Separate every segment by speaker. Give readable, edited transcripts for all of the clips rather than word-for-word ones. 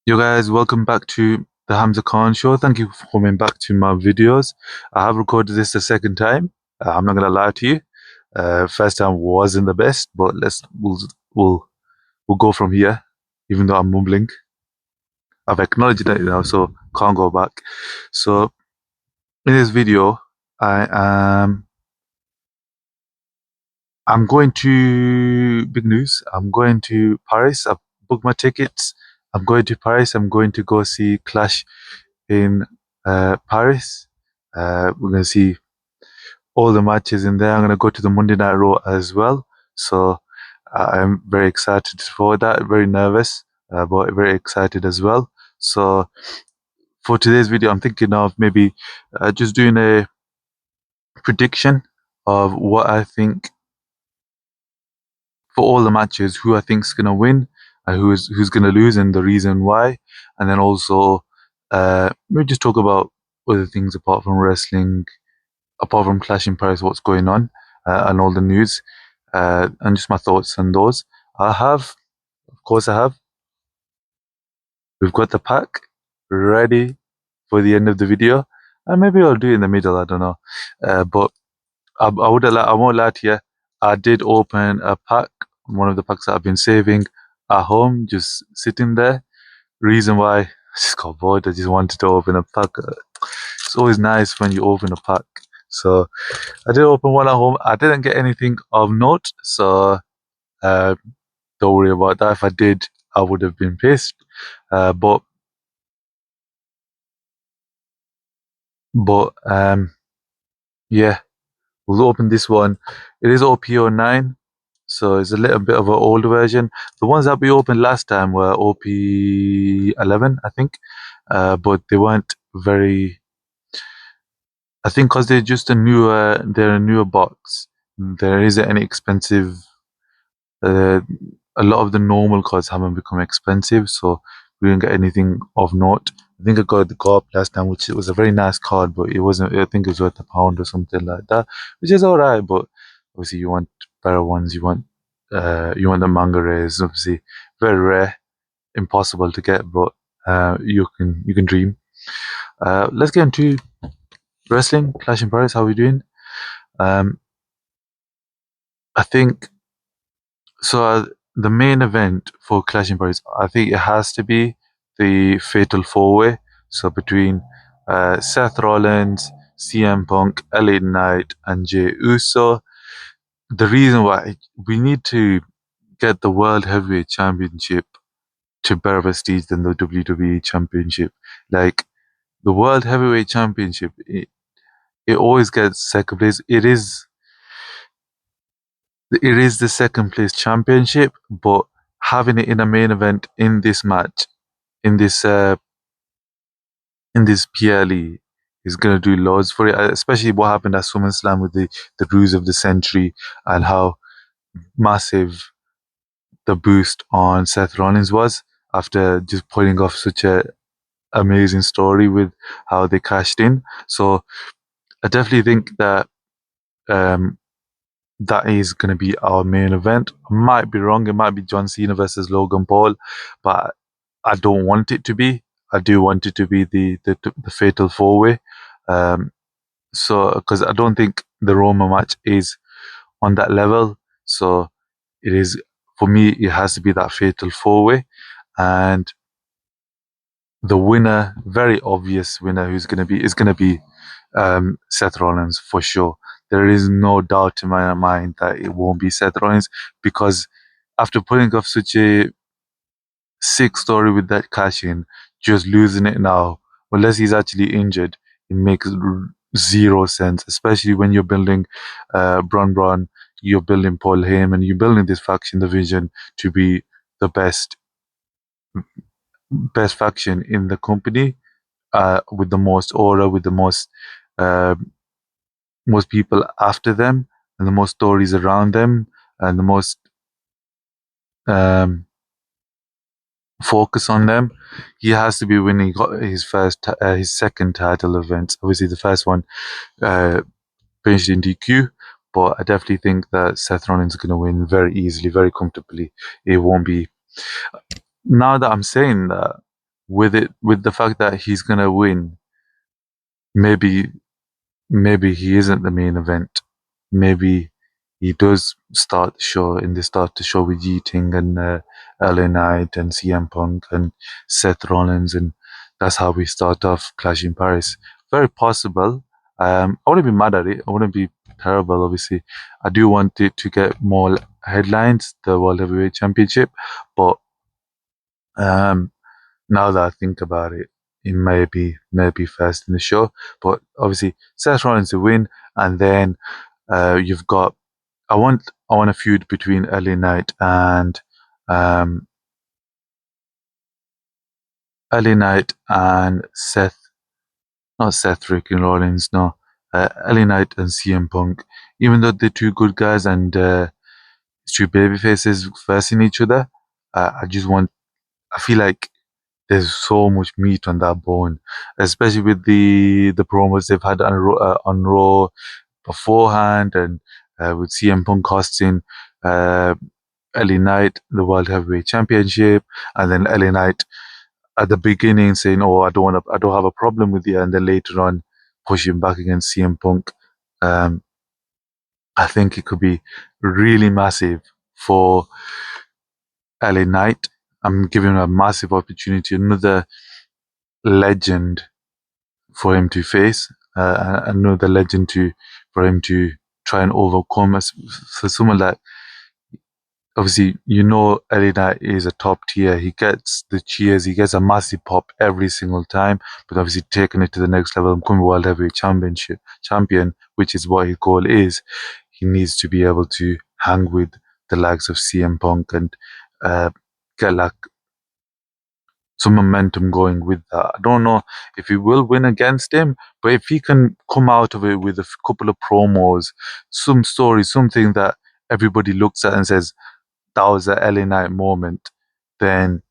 Speaker 1: Yo guys, welcome back to the Hamza Khan show. Thank you for coming back to my videos. I have recorded this the second time. I'm not gonna lie to you. First time wasn't the best, but we'll we'll go from here. Even though I'm mumbling, I've acknowledged it now, so can't go back. So in this video, I am I'm going to big news. I'm going to Paris. I've booked my tickets. I'm going to Paris. I'm going to go see Clash in Paris. We're going to see all the matches in there. I'm going to go to the Monday Night Raw as well. So I'm very excited for that. Very nervous, but very excited as well. So for today's video, I'm thinking of maybe just doing a prediction of what I think for all the matches, who I think is going to win, who's going to lose, and the reason why. And then also maybe just talk about other things apart from wrestling, apart from Clash in Paris, what's going on, and all the news, and just my thoughts on those. Of course, I have. We've got the pack ready for the end of the video, and maybe I'll do it in the middle. I don't know, but I won't lie to you. I did open a pack, one of the packs that I've been saving at home, just sitting there. Reason why I just got bored. I just wanted to open a pack. It's always nice when you open a pack. So I did open one at home. I didn't get anything of note, so uh, don't worry about that. If I did, I would have been pissed. But yeah, we'll open this one. It is OP09, so it's a little bit of an old version. The ones that we opened last time were OP11, I think, but they weren't very. I think because they're a newer box. There isn't any expensive. Uh, a lot of the normal cards haven't become expensive, so we didn't get anything of note. I think I got the co-op last time, which was a very nice card, but it wasn't. I think it was worth £1 or something like that, which is alright. But obviously, you want better ones. You want the manga rares. Obviously, very rare, impossible to get, but you can dream. Let's get into wrestling. Clash in Paris. How are we doing? Um, I think so. The main event for Clash in Paris, I think it has to be the Fatal Four Way. So between Seth Rollins, CM Punk, LA Knight, and Jey Uso. The reason why we need to get the World Heavyweight Championship to better prestige than the WWE Championship. Like the World Heavyweight Championship, it always gets second place. It is the second place championship, but having it in a main event in this match, in this uh, in this PLE, is gonna do loads for it. Especially what happened at SummerSlam with the Bruise of the Century and how massive the boost on Seth Rollins was after just pulling off such a amazing story with how they cashed in. So I definitely think that um, that is going to be our main event. I might be wrong. It might be John Cena versus Logan Paul, but I don't want it to be. I do want it to be the fatal four way. Um, so because I don't think the Roma match is on that level. So it is for me. It has to be that fatal four way, and the winner, very obvious winner, who's going to be is going to be Seth Rollins for sure. There is no doubt in my mind that it won't be Seth Rollins because after putting off such a sick story with that cash in, just losing it now, unless he's actually injured, it makes zero sense. Especially when you're building Braun, you're building Paul Heyman, you're building this faction division to be the best faction in the company, with the most aura, with the uh, most people after them, and the most stories around them, and the most um, focus on them. He has to be winning his second title event. Obviously, the first one uh, finished in DQ, but I definitely think that Seth Rollins is going to win very easily, very comfortably. It won't be. Now that I'm saying that, with the fact that he's gonna win, maybe maybe he isn't the main event. Maybe he does start the show in the start the show with Yeating and LA Knight and CM Punk and Seth Rollins, and that's how we start off Clash in Paris. Very possible. I wouldn't be mad at it. I wouldn't be terrible. Obviously, I do want it to get more headlines, the World Heavyweight Championship, but um, now that I think about it, it may be first in the show. But obviously, Seth Rollins to win, and then you've got I want a feud between LA Knight and um, LA Knight and Seth, not Seth freaking Rollins, no, LA Knight and CM Punk. Even though they're two good guys and two baby faces versing each other, I just want. I feel like there's so much meat on that bone, especially with the promos they've had on Raw beforehand, and with CM Punk costing uh, LA Knight the World Heavyweight Championship, and then LA Knight at the beginning saying, "Oh, I don't have a problem with you," and then later on pushing back against CM Punk. Um, I think it could be really massive for LA Knight. I'm giving him a massive opportunity, another legend for him to face, another legend to for him to try and overcome. As for someone like, obviously, you know, Elina is a top tier. He gets the cheers. He gets a massive pop every single time. But obviously, taking it to the next level, becoming World Heavyweight Championship champion, which is what his goal is. He needs to be able to hang with the likes of CM Punk and uh, get like some momentum going with that. I don't know if he will win against him, but if he can come out of it with a couple of promos, some story, something that everybody looks at and says, that was a LA Knight moment, then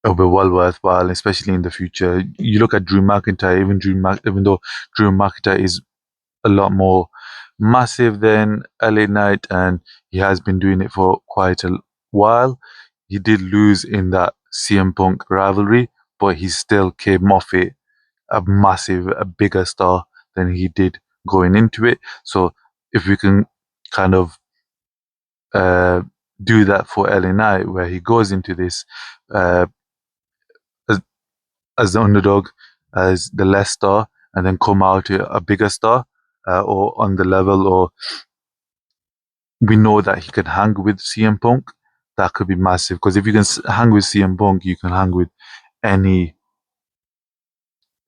Speaker 1: it'll be well worthwhile, especially in the future. You look at Drew McIntyre, even though Drew McIntyre is a lot more massive than LA Knight, and he has been doing it for quite a while. He did lose in that CM Punk rivalry, but he still came off it a bigger star than he did going into it. So if we can kind of uh, do that for LA Knight, where he goes into this uh, as, as the underdog, as the less star, and then come out a bigger star, or on the level, or we know that he can hang with CM Punk. That could be massive because if you can hang with CM Punk, you can hang with any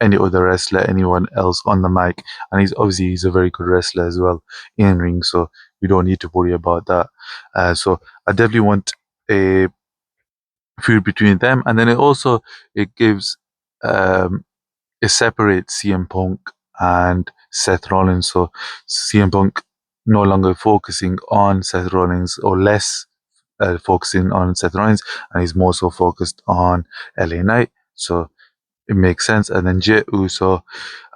Speaker 1: any other wrestler, anyone else on the mic, and he's a very good wrestler as well in ring. So we don't need to worry about that. So I definitely want a feud between them, and then it gives um, it separates CM Punk and Seth Rollins. So CM Punk no longer focusing on Seth Rollins or less focusing on Seth Rollins, and he's more so focused on LA Knight. So it makes sense. And then Jey Uso,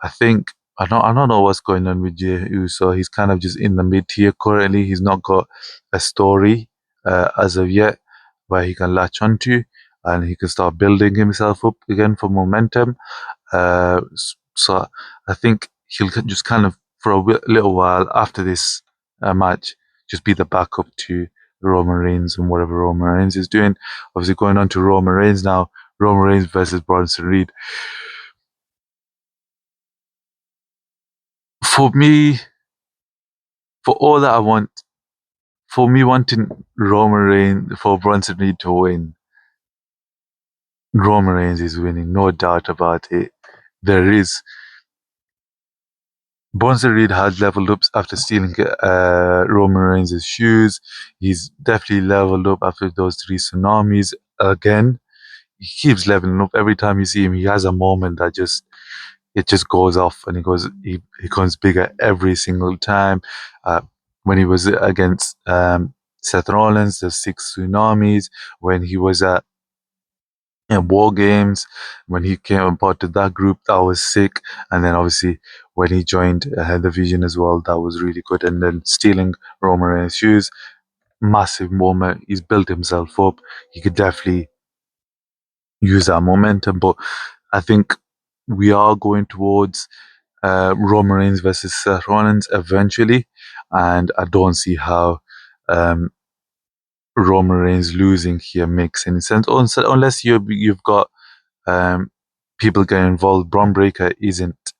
Speaker 1: I think I don't know what's going on with Jey Uso. He's kind of just in the mid tier currently. He's not got a story as of yet where he can latch onto, and he can start building himself up again for momentum. So I think he'll just kind of for a little while after this match just be the backup to Roman Reigns and whatever Roman Reigns is doing. Obviously, going on to Roman Reigns now. Roman Reigns versus Bronson Reed. For me, for all that I want, for me wanting Roman Reigns, for Bronson Reed to win, Roman Reigns is winning, no doubt about it. There is. Bronson Reed has leveled up after stealing Roman Reigns' shoes. He's definitely leveled up after those three tsunamis again. He keeps leveling up. Every time you see him, he has a moment that it just goes off, and he becomes bigger every single time. When he was against Seth Rollins, the six tsunamis, when he was at War Games, when he came and part of that group, that was sick. And then obviously when he joined the Vision as well, that was really good. And then stealing Roman Reigns' shoes, massive moment. He's built himself up. He could definitely use that momentum. But I think we are going towards Roman Reigns versus Seth Rollins eventually, and I don't see how um, Roman Reigns losing here makes any sense. Unless you've got um, people get involved. Braun Breaker isn't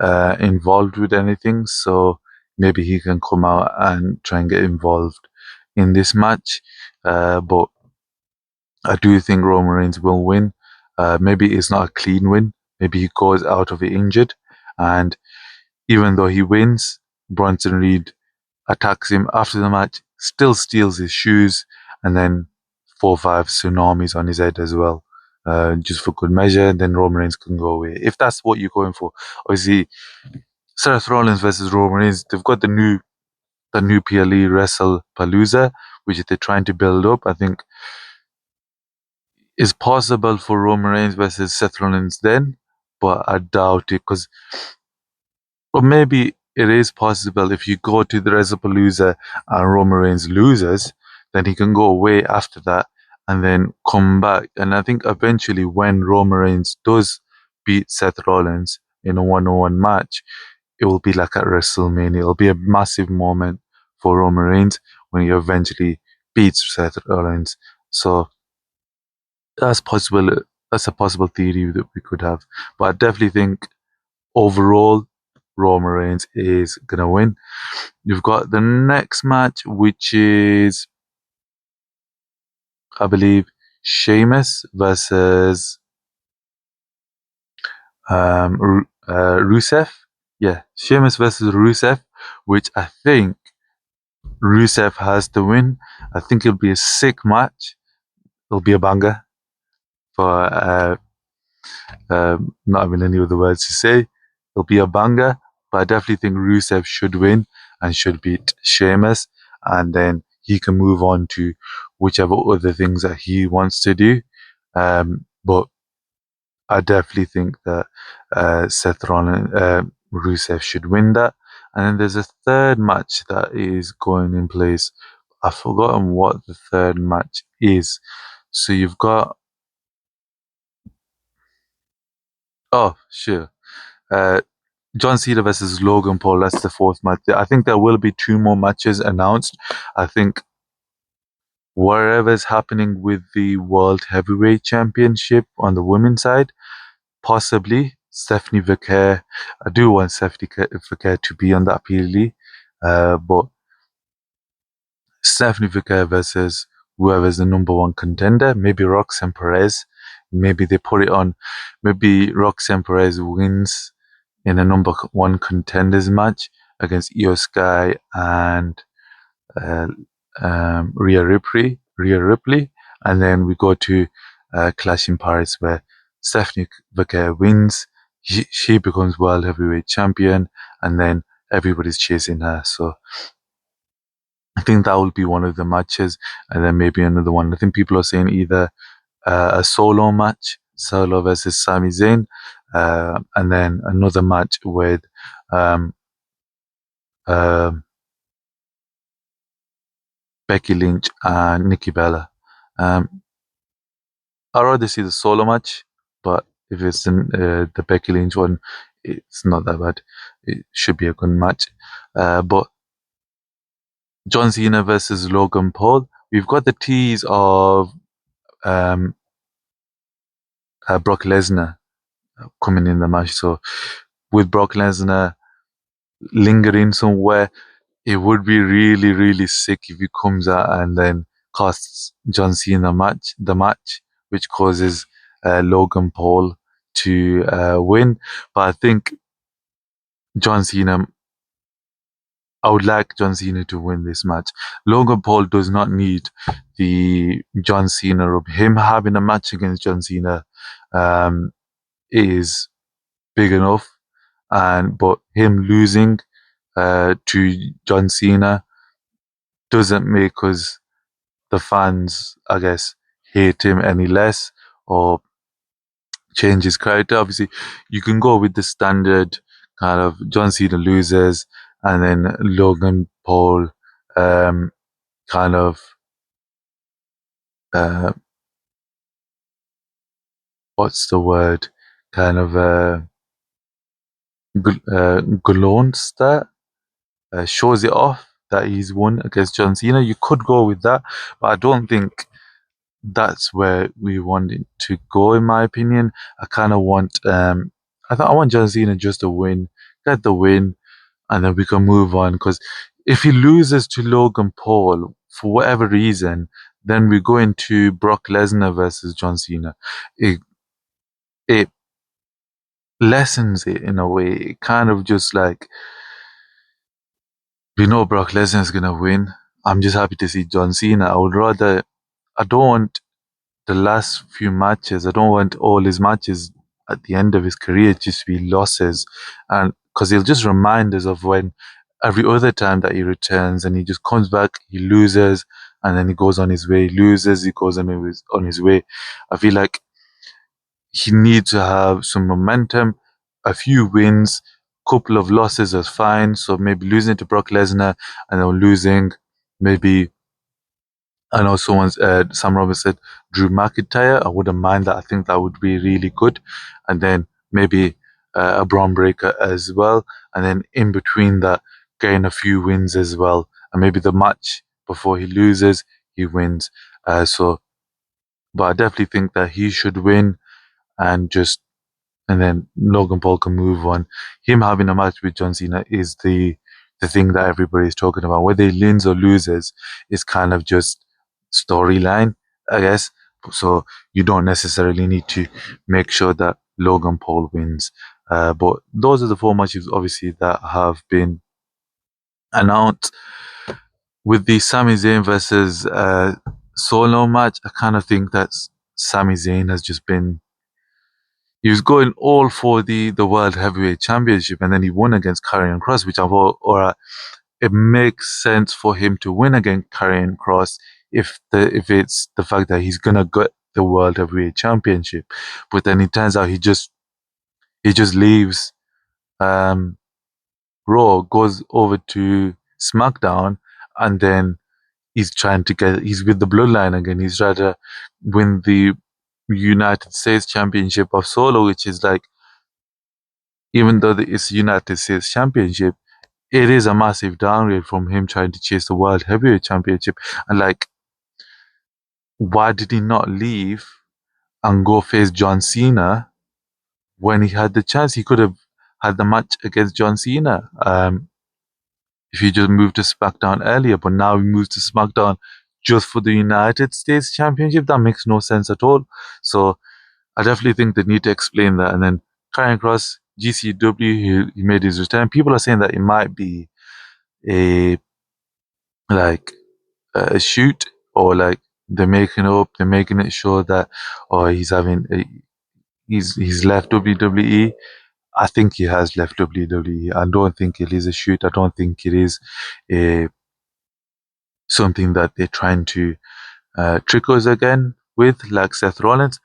Speaker 1: involved with anything, so maybe he can come out and try and get involved in this match. But I do think Roman Reigns will win. Maybe it's not a clean win. Maybe he goes out of it injured, and even though he wins, Bronson Reed attacks him after the match, still steals his shoes, and then 4 or 5 tsunamis on his head as well, just for good measure. And then Roman Reigns can go away if that's what you're going for. Obviously, Seth Rollins versus Roman Reigns, they've got the new PLE Wrestle Palooza, which they're trying to build up. I think is possible for Roman Reigns versus Seth Rollins then, but I doubt it because, or maybe it is possible if you go to the WrestlePalooza and Roman Reigns loses, then he can go away after that and then come back. And I think eventually when Roman Reigns does beat Seth Rollins in a one-on-one match, it will be like at WrestleMania. It'll be a massive moment for Roman Reigns when he eventually beats Seth Rollins. So that's possible. That's a possible theory that we could have. But I definitely think overall, Roman Reigns is gonna win. You've got the next match, which is, I believe, Sheamus versus Rusev. Yeah, Sheamus versus Rusev, which I think Rusev has to win. I think it'll be a sick match. It'll be a banger for not having any other words to say. It'll be a banger, but I definitely think Rusev should win and should beat Sheamus, and then he can move on to whichever other things that he wants to do. But I definitely think that Seth Rollins, Rusev should win that. And then there's a third match that is going in place. I've forgotten what the third match is. So you've got, oh, sure. Uh, John Cena versus Logan Paul. That's the fourth match. I think there will be 2 more matches announced. I think whatever's happening with the World Heavyweight Championship on the women's side, possibly Stephanie Vicaire. I do want Stephanie Vicaire to be on that PLE, but Stephanie Vicaire versus whoever's the number one contender, maybe Roxanne Perez. Maybe they put it on. Maybe Roxanne Perez wins in a number one contenders match against Io Sky and uh, Rhea Ripley, and then we go to Clash in Paris where Stephanie Vicaire wins. She becomes world heavyweight champion, and then everybody's chasing her. So I think that will be one of the matches, and then maybe another one. I think people are saying either a solo match, Solo versus Sami Zayn, and then another match with um, uh, Becky Lynch and Nikki Bella. Um, I'd rather see the solo match, but if it's in, the Becky Lynch one, it's not that bad. It should be a good match. But John Cena versus Logan Paul. We've got the tease of um, Brock Lesnar coming in the match. So with Brock Lesnar lingering somewhere, it would be really, really sick if he comes out and then costs John Cena the match, which causes Logan Paul to win. But I think John Cena, I would like John Cena to win this match. Logan Paul does not need the John Cena rub. Him having a match against John Cena um, is big enough, but him losing to John Cena doesn't make us the fans, I guess, hate him any less or change his character. Obviously, you can go with the standard kind of John Cena loses and then Logan Paul um, kind of uh, what's the word? Kind of gallant that shows it off that he's won against John Cena. You could go with that, but I don't think that's where we want it to go. In my opinion, I kind of want I want John Cena just to win, get the win, and then we can move on. Because if he loses to Logan Paul for whatever reason, then we go into Brock Lesnar versus John Cena. It it lessens it in a way. It kind of just like we know Brock Lesnar is gonna win. I'm just happy to see John Cena. I would rather. I don't want the last few matches. I don't want all his matches at the end of his career just to be losses, and because he'll just remind us of when every other time that he returns and he just comes back, he loses, and then he goes on his way, loses, he goes on his way. I feel like he needs to have some momentum, a few wins, couple of losses is fine. So maybe losing to Brock Lesnar and then losing maybe I know Sam Roberts said Drew McIntyre. I wouldn't mind that. I think that would be really good. And then maybe a Braun Breaker as well. And then in between that, gain a few wins as well. And maybe the match before he loses, he wins. But I definitely think that he should win and just and then Logan Paul can move on. Him having a match with John Cena is the thing that everybody's talking about. Whether he wins or loses is kind of just storyline, I guess. So you don't necessarily need to make sure that Logan Paul wins. But those are the four matches, obviously, that have been announced. With the Sami Zayn versus Solo match, I kind of think that Sami Zayn has just been he was going all for the World Heavyweight Championship, and then he won against Karrion Kross, which I thought, all right, it makes sense for him to win against Karrion Kross if it's the fact that he's gonna get the World Heavyweight Championship. But then it turns out he just leaves um, Raw, goes over to SmackDown, and then he's with the Bloodline again. He's trying to win the United States Championship of Solo, which is like even though it's United States Championship, it is a massive downgrade from him trying to chase the World Heavyweight Championship. And like, why did he not leave and go face John Cena when he had the chance? He could have had the match against John Cena if he just moved to SmackDown earlier. But now he moves to SmackDown just for the United States Championship. That makes no sense at all. So I definitely think they need to explain that. And then Karrion Kross, GCW, he made his return. People are saying that it might be a like a shoot or like they're making it sure that or he's left WWE. I think he has left WWE. I don't think it is a shoot. I don't think it is a something that they're trying to trick us again with, like Seth Rollins.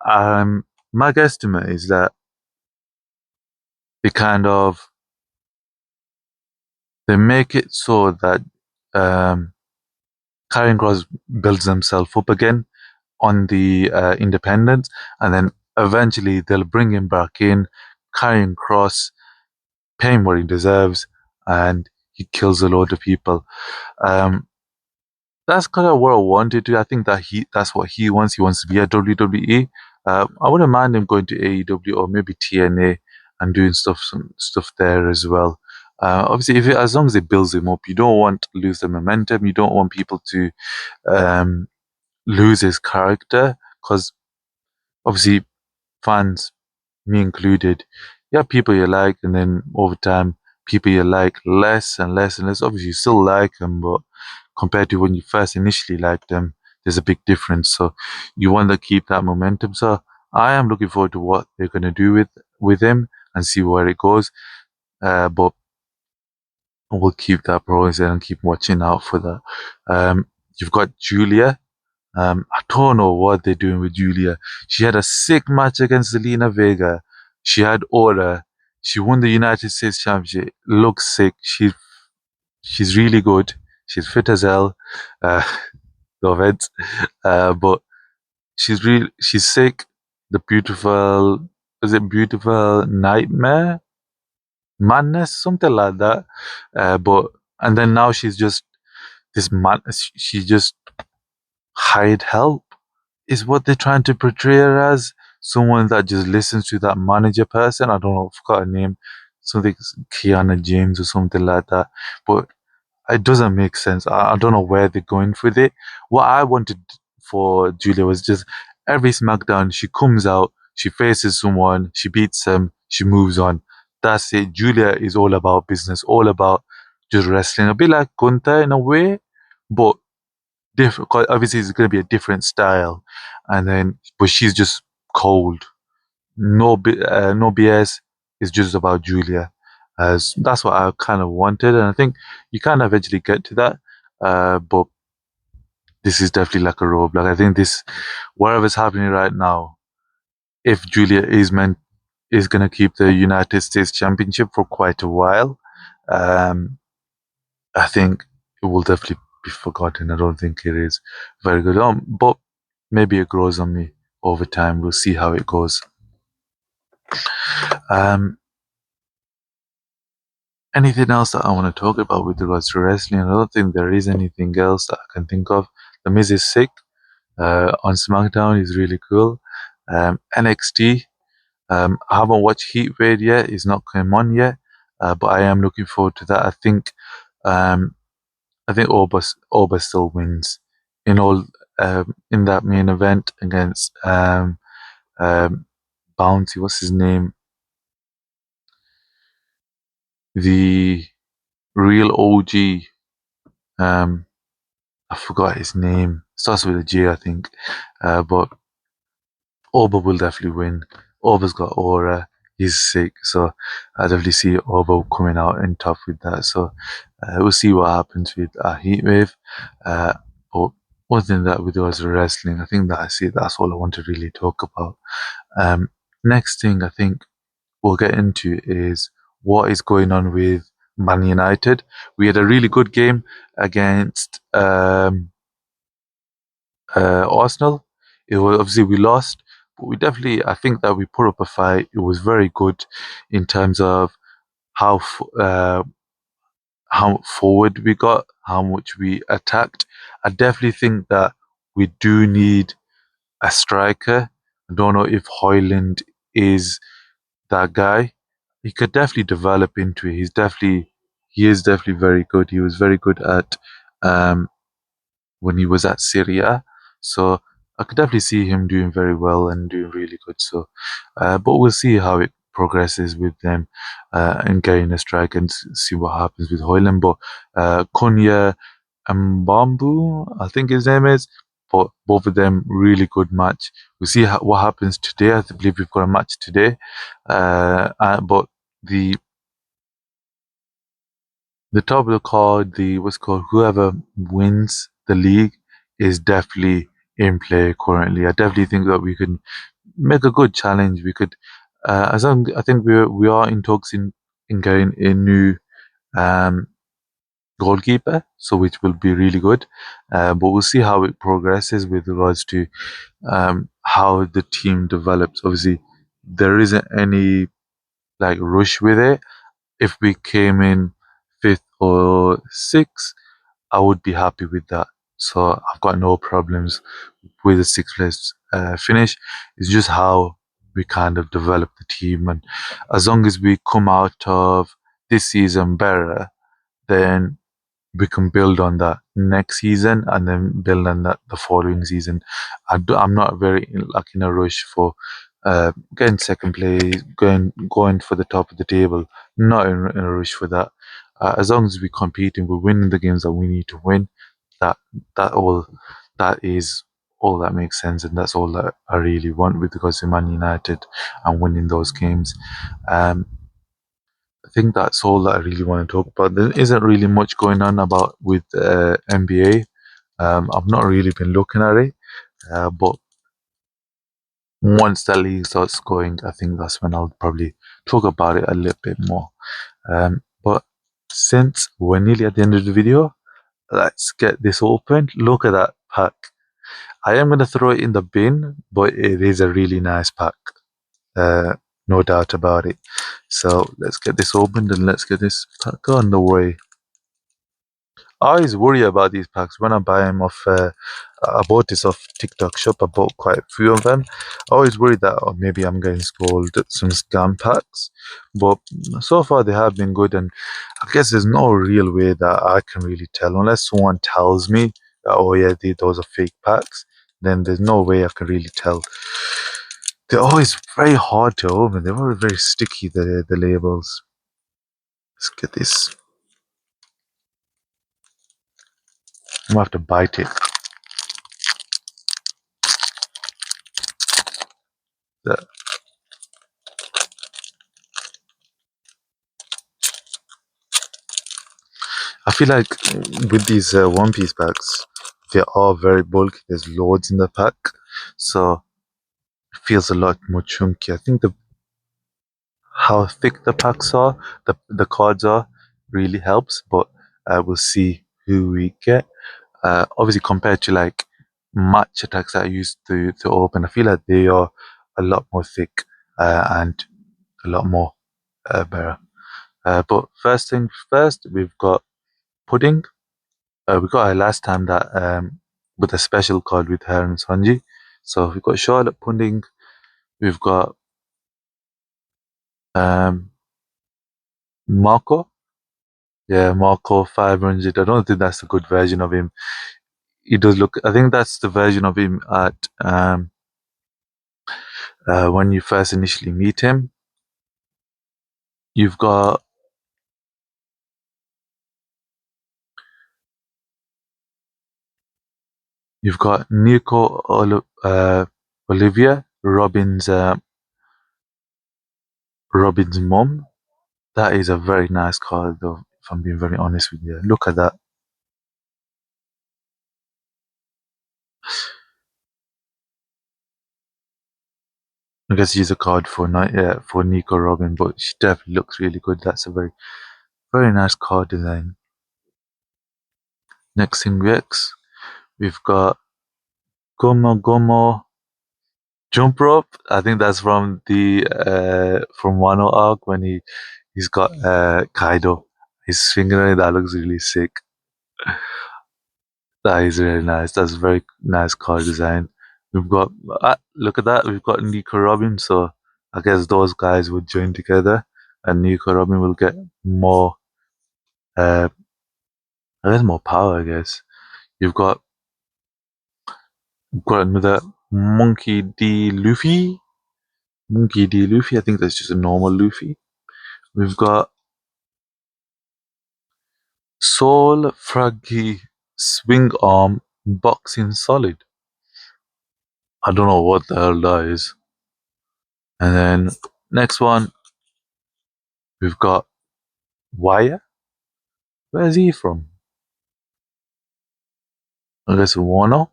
Speaker 1: My guesstimate is that they kind of they make it so that um, Karrion Kross builds himself up again on the independents, and then eventually they'll bring him back in, Karrion Kross, pay him what he deserves, and he kills a load of people. Um, that's kind of what I wanted to. I think that that's what he wants. He wants to be at WWE. I wouldn't mind him going to AEW or maybe TNA and doing some stuff there as well. Obviously, as long as it builds him up, you don't want to lose the momentum. You don't want people to um, lose his character because obviously fans, me included, you have people you like, and then over time, people you like less and less and less. Obviously, you still like them, but compared to when you first initially liked them, there's a big difference. So you want to keep that momentum. So I am looking forward to what they're going to do with him and see where it goes. But we'll keep that progress and keep watching out for that. You've got Julia. I don't know what they're doing with Julia. She had a sick match against Zelina Vega. She had order. She won the United States Championship. Looks sick. She's really good. She's fit as hell. Uh, no offense. But she's sick. the beautiful, is it beautiful nightmare? Madness, something like that. But and then now she's just this man. She just hired help. Is what they're trying to portray her as. Someone that just listens to that manager person. I don't know, I forgot her name. Something Kiana James or something like that. But it doesn't make sense. I don't know where they're going with it. What I wanted for Julia was just every SmackDown, she comes out, she faces someone, she beats them, she moves on. That's it. Julia is all about business, all about just wrestling. A bit like Gunther in a way, but different. Obviously, it's going to be a different style. And then, but she's just cold. No BS. It's just about Julia. That's what I kind of wanted, and I think you kind of eventually get to that. But this is definitely like a roadblock. I think this, whatever's happening right now, if Julia is gonna keep the United States Championship for quite a while, um, I think it will definitely be forgotten. I don't think it is very good. But maybe it grows on me over time. We'll see how it goes. Um, Anything else that I want to talk about with regards to wrestling? I don't think there is anything else that I can think of. The Miz is sick. On SmackDown is really cool. NXT. I haven't watched Heatwave yet. It's not come on yet, but I am looking forward to that. Um, I think Oba still wins in all in that main event against um, Bounty. What's his name? The real OG. Um, I forgot his name. Starts with a J, I think. But Oba will definitely win. Oba's got aura. He's sick, so I definitely see Oba coming out in top with that. So we'll see what happens with Heatwave. Uh, but other than that, with regards to wrestling, I think that's all I want to really talk about. Um, Next thing I think we'll get into is what is going on with Man United. We had a really good game against Arsenal. It was obviously we lost, but we definitely I think that we put up a fight. It was very good in terms of how uh, how forward we got, how much we attacked. I definitely think that we do need a striker. I don't know if Hoyland is that guy. He could definitely develop into it. He is definitely very good. He was very good at um, when he was at Syria. So I could definitely see him doing very well and doing really good. So, but we'll see how it progresses with them and getting a strike and see what happens with Hoyland. But Konya and Bambu, I think his name is. But both of them really good match. We'll see what happens today. I believe we've got a match today. But the the top of the card, the what's called whoever wins the league is definitely in play currently. I definitely think that we can make a good challenge. We could, as long I think we are in talks in getting a new um, goalkeeper, so which will be really good. But we'll see how it progresses with regards to how the team develops. Obviously, there isn't any like rush with it. If we came in fifth or sixth, I would be happy with that. So I've got no problems with the sixth place finish. It's just how we kind of develop the team, and as long as we come out of this season better, then we can build on that next season and then build on that the following season. I'm not very like in a rush for getting second place, going for the top of the table. Not in a rush for that. As long as we're competing, we're winning the games that we need to win. That that all that is all that makes sense, and that's all that I really want with regards to Man United and winning those games. Um, I think that's all that I really want to talk about. There isn't really much going on about with NBA. I've not really been looking at it, but once the league starts going, I think that's when I'll probably talk about it a little bit more. But since we're nearly at the end of the video, let's get this open. Look at that pack. I am gonna throw it in the bin, but it is a really nice pack. Uh, no doubt about it. So let's get this opened and let's get this pack on the way. I always worry about these packs when I buy them off. I bought this off TikTok shop. I bought quite a few of them. I always worry that maybe I'm getting sold some scam packs, but so far they have been good. And I guess there's no real way that I can really tell unless someone tells me that oh yeah, those are fake packs. Then there's no way I can really tell. They're always very hard to open. They're very very sticky. The labels. Let's get this. I'm gonna have to bite it. The- I feel like with these One Piece packs, they are very bulky. There's loads in the pack, so it feels a lot more chunky. I think the how thick the packs are, the cards are, really helps. But we'll see who we get. Obviously, compared to like match attacks that I used to open, I feel like they are a lot more thick and a lot more better. But first thing first, we've got pudding. We got her last time that with a special card with her and Sanji. So we've got Charlotte Pudding. We've got um, Marco. Yeah, Marco 500. I don't think that's a good version of him. He does look. I think that's the version of him at when you first initially meet him. You've got Nico Olivia Robin's mom. That is a very nice card, though. If I'm being very honest with you, look at that. I guess use a card for for Nico Robin, but she definitely looks really good. That's a very very nice card design. Next thing we've got Gomo Gomo Jump Rope. I think that's from the from Wano arc when he's got Kaido. His finger that looks really sick. That is really nice. That's a very nice card design. We've got look at that. We've got Nico Robin. So I guess those guys would join together, and Nico Robin will get more. Uh, I guess more power. I guess you've got another Monkey D Luffy. Monkey D Luffy. I think that's just a normal Luffy. We've got Soul Froggy Swing Arm Boxing Solid. I don't know what the hell that is. And then next one, we've got Wire. Where's he from? I guess Wano.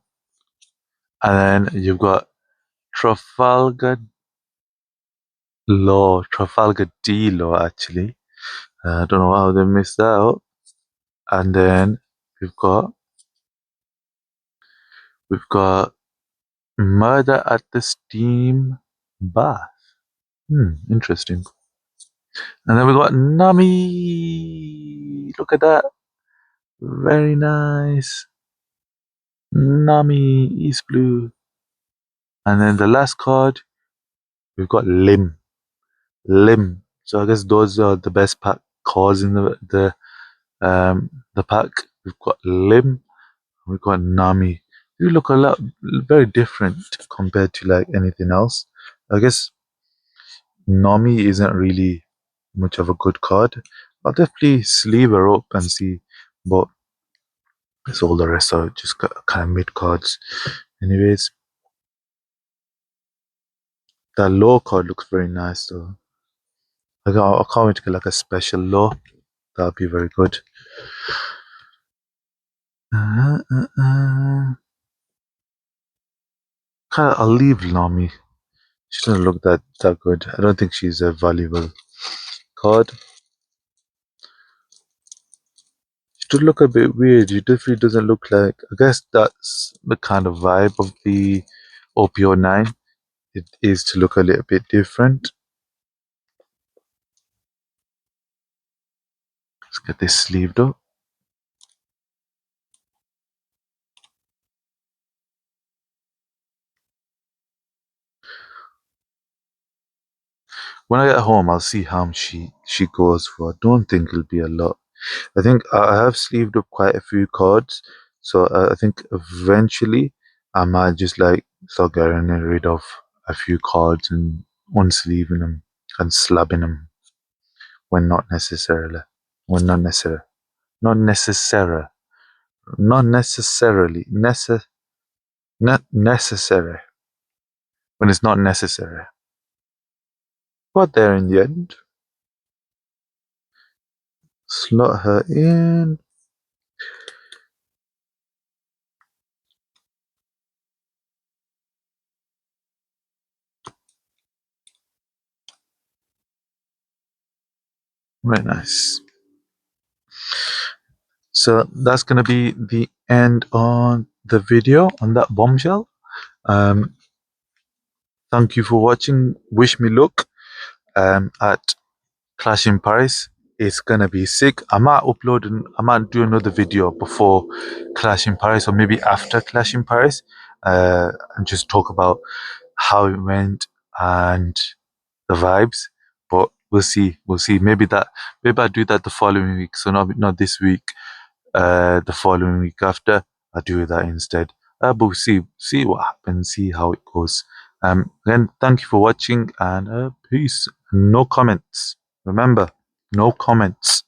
Speaker 1: And then you've got Trafalgar Law, Trafalgar D Law actually. I don't know how they missed that out. And then we've got we've got Murder at the Steam Bath. Interesting. And then we got Nami. Look at that. Very nice. Nami East Blue. And then the last card, we've got Lim. Lim. So I guess those are the best pack cards in the pack. We've got Lim. We've got Nami. They look a lot very different compared to like anything else. I guess Nami isn't really much of a good card. I'll definitely sleeve her up and see, but it's all the rest are just kind of mid cards. Anyways, that low card looks very nice though. I can't wait to get like a special low. That'll be very good. Uh, uh, uh. I'll leave Nami. She doesn't look that good. I don't think she's a valuable card. does look a bit weird. He definitely doesn't look like. I guess that's the kind of vibe of the OPO9. It is to look a little bit different. Let's get this sleeved up. When I get home, I'll see how much she goes for. I don't think it'll be a lot. I think I have sleeved up quite a few cards, so I think eventually I might just like start getting rid of a few cards and unsleeving them and slabbing them when not necessarily, when not necessary, not necessary, not necessarily, not necessary when it's not necessary. But there in the end, slot her in. Very nice. So that's going to be the end on the video on that bombshell. Um, thank you for watching. Wish me luck at Clash in Paris. It's going to be sick. I might do another video before Clash in Paris or maybe after Clash in Paris and just talk about how it went and the vibes. But we'll see. We'll see. Maybe I do that the following week. So not this week. The following week after, I do that instead. But we'll see what happens, see how it goes. Again, thank you for watching and peace. No comments. Remember, no comments.